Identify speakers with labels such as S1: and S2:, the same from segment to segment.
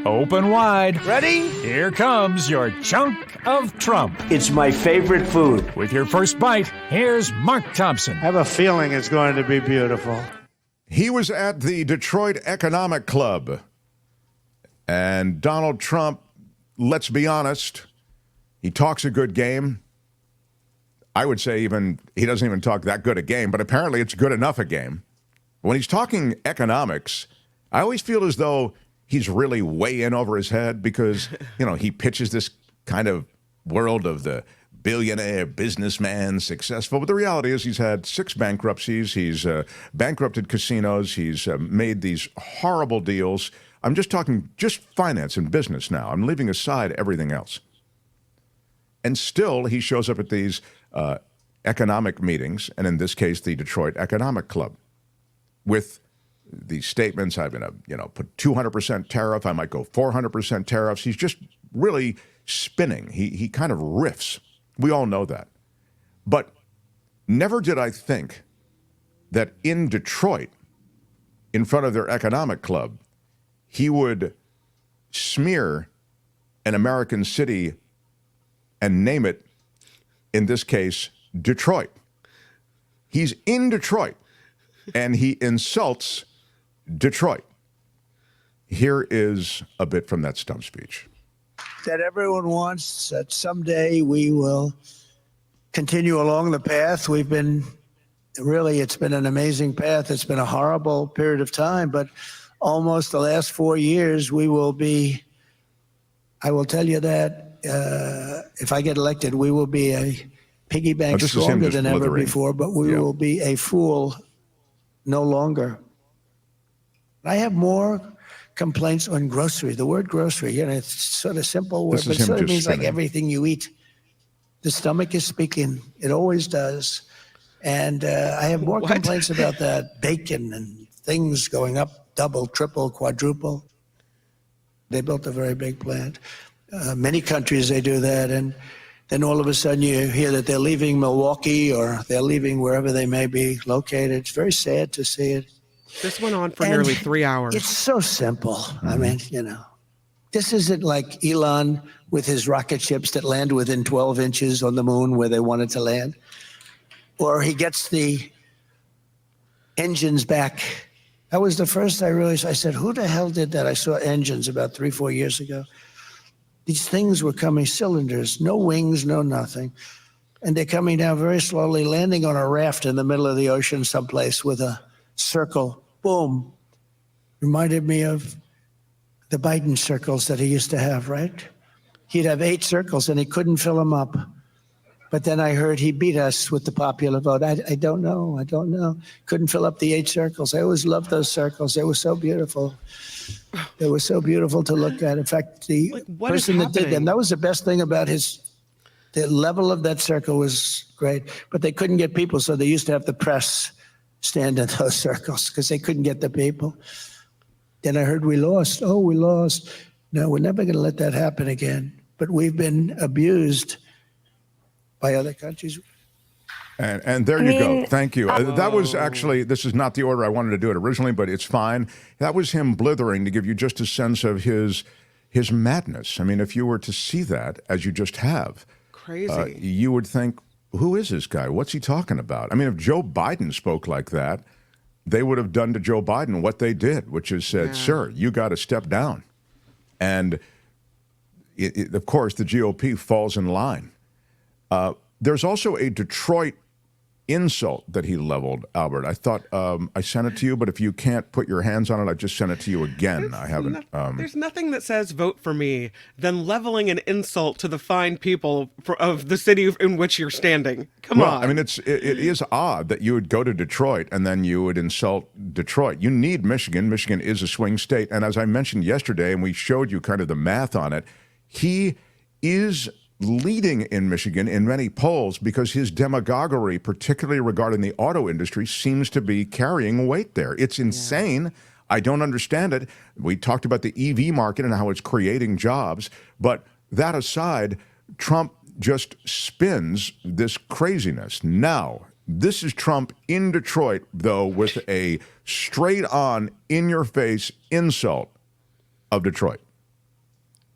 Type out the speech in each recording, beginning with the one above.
S1: open wide.
S2: Ready?
S1: Here comes your chunk of Trump.
S2: It's my favorite food.
S1: With your first bite, here's Mark Thompson.
S3: I have a feeling it's going to be beautiful.
S4: He was at the Detroit Economic Club. And Donald Trump, let's be honest, he talks a good game. I would say even he doesn't even talk that good a game, but apparently it's good enough a game. When he's talking economics, I always feel as though he's really way in over his head because, he pitches this kind of world of the billionaire businessman successful. But the reality is he's had 6 bankruptcies. He's bankrupted casinos. He's made these horrible deals. I'm just talking just finance and business now. I'm leaving aside everything else. And still, he shows up at these economic meetings, and in this case, the Detroit Economic Club, with these statements. I'm going to, put 200% tariff. I might go 400% tariffs. He's just really spinning. He kind of riffs. We all know that. But never did I think that in Detroit, in front of their economic club, he would smear an American city and name it, in this case, Detroit. He's in Detroit, and he insults Detroit. Here is a bit from that stump speech.
S5: That everyone wants that someday we will continue along the path. It's been an amazing path. It's been a horrible period of time, but almost the last 4 years, I will tell you that if I get elected, we will be a piggy bank stronger than ever before, but we will be a fool no longer. I have more complaints on grocery. The word grocery, it's sort of simple word, but it sort of means like everything you eat. The stomach is speaking. It always does. And I have more complaints about that bacon and things going up, double, triple, quadruple. They built a very big plant. Many countries, they do that. And then all of a sudden you hear that they're leaving Milwaukee or they're leaving wherever they may be located. It's very sad to see it.
S6: This went on for nearly 3 hours.
S5: It's so simple. I mean, this isn't like Elon with his rocket ships that land within 12 inches on the moon where they wanted to land. Or he gets the engines back. That was the first I realized. I said, who the hell did that? I saw engines about 3-4 years ago. These things were coming, cylinders, no wings, no nothing. And they're coming down very slowly, landing on a raft in the middle of the ocean someplace with a circle. Boom. Reminded me of the Biden circles that he used to have, right? He'd have 8 circles and he couldn't fill them up. But then I heard he beat us with the popular vote. I don't know. Couldn't fill up the 8 circles. I always loved those circles. They were so beautiful. They were so beautiful to look at. In fact, the person that did them, that was the best thing about the level of that circle was great. But they couldn't get people, so they used to have the press stand in those circles because they couldn't get the people. Then I heard we lost. Oh, we lost. No, we're never going to let that happen again. But we've been abused by other countries.
S4: And there you go. Thank you. That was actually, this is not the order I wanted to do it originally, but it's fine. That was him blithering to give you just a sense of his madness. I mean, if you were to see that, as you just have,
S6: crazy,
S4: you would think, who is this guy? What's he talking about? I mean, if Joe Biden spoke like that, they would have done to Joe Biden what they did, which is said, sir, you got to step down. And of course, the GOP falls in line. There's also a Detroit insult that he leveled, Albert. I thought I sent it to you, but if you can't put your hands on it, I just sent it to you again. I haven't.
S6: There's nothing that says vote for me than leveling an insult to the fine people of the city in which you're standing. Come on.
S4: I mean, it is odd that you would go to Detroit and then you would insult Detroit. You need Michigan. Michigan is a swing state. And as I mentioned yesterday, and we showed you kind of the math on it, he is leading in Michigan in many polls because his demagoguery, particularly regarding the auto industry, seems to be carrying weight there. It's insane. I don't understand it. We talked about the EV market and how it's creating jobs. But that aside, Trump just spins this craziness. Now, this is Trump in Detroit, though, with a straight-on, in-your-face insult of Detroit.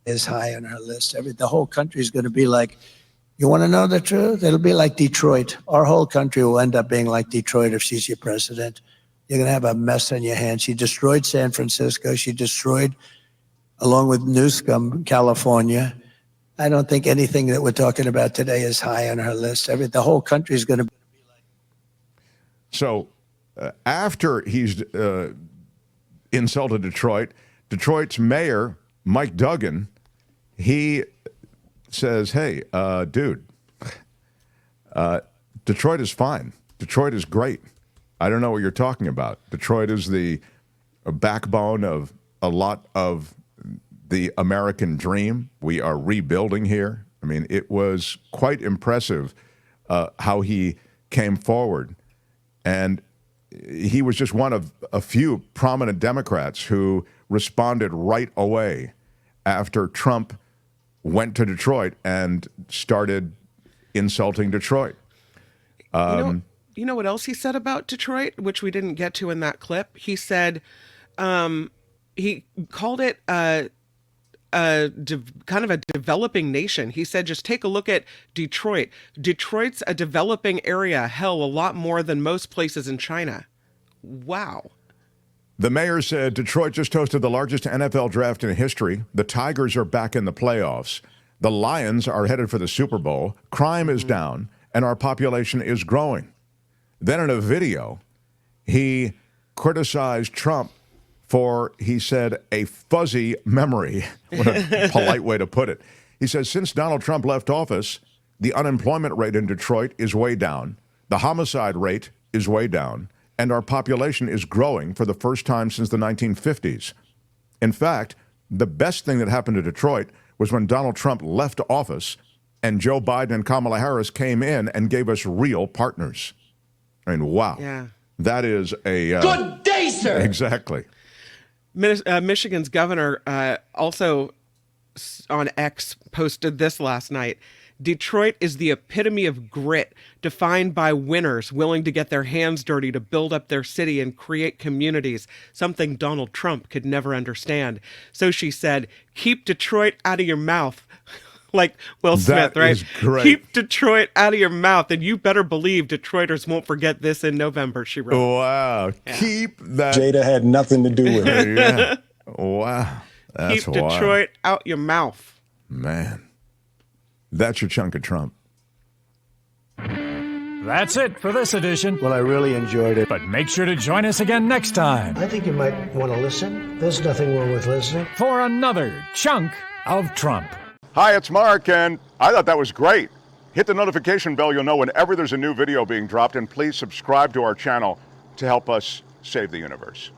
S5: is high on her list. The whole country is going to be like, you want to know the truth? It'll be like Detroit. Our whole country will end up being like Detroit if she's your president. You're going to have a mess on your hands. She destroyed San Francisco. She destroyed, along with Newsom, California. I don't think anything that we're talking about today is high on her list. The whole country is going to be like.
S4: So after he's insulted Detroit, Detroit's mayor, Mike Duggan, he says, hey, dude, Detroit is fine. Detroit is great. I don't know what you're talking about. Detroit is the backbone of a lot of the American dream. We are rebuilding here. I mean, it was quite impressive how he came forward. And he was just one of a few prominent Democrats who responded right away after Trump went to Detroit and started insulting Detroit.
S6: You know what else he said about Detroit, which we didn't get to in that clip? He said he called it kind of a developing nation. He said, just take a look at Detroit. Detroit's a developing area, hell, a lot more than most places in China. Wow.
S4: The mayor said Detroit just hosted the largest NFL draft in history. The Tigers are back in the playoffs. The Lions are headed for the Super Bowl. Crime is down, and our population is growing. Then in a video, he criticized Trump for, he said, a fuzzy memory. What a polite way to put it. He says, since Donald Trump left office, the unemployment rate in Detroit is way down. The homicide rate is way down. And our population is growing for the first time since the 1950s. In fact, the best thing that happened to Detroit was when Donald Trump left office and Joe Biden and Kamala Harris came in and gave us real partners. I mean, wow.
S6: Yeah.
S4: That is a...
S7: Good day, sir!
S4: Exactly.
S6: Michigan's governor also on X posted this last night. Detroit is the epitome of grit, defined by winners willing to get their hands dirty to build up their city and create communities, something Donald Trump could never understand. So she said, keep Detroit out of your mouth. Like Will Smith,
S4: That
S6: right?
S4: is great.
S6: Keep Detroit out of your mouth, and you better believe Detroiters won't forget this in November, she wrote.
S4: Wow. Yeah. Keep that...
S8: Jada had nothing to do with it.
S4: Yeah. Wow. That's
S6: Keep Detroit out your mouth.
S4: Man. That's your chunk of Trump.
S1: That's it for this edition.
S3: Well, I really enjoyed it.
S1: But make sure to join us again next time
S9: I think you might want to listen. There's nothing wrong with listening.
S1: for another chunk of Trump.
S4: Hi, it's Mark, and I thought that was great. Hit the notification bell. You'll know whenever there's a new video being dropped, and please subscribe to our channel to help us save the universe.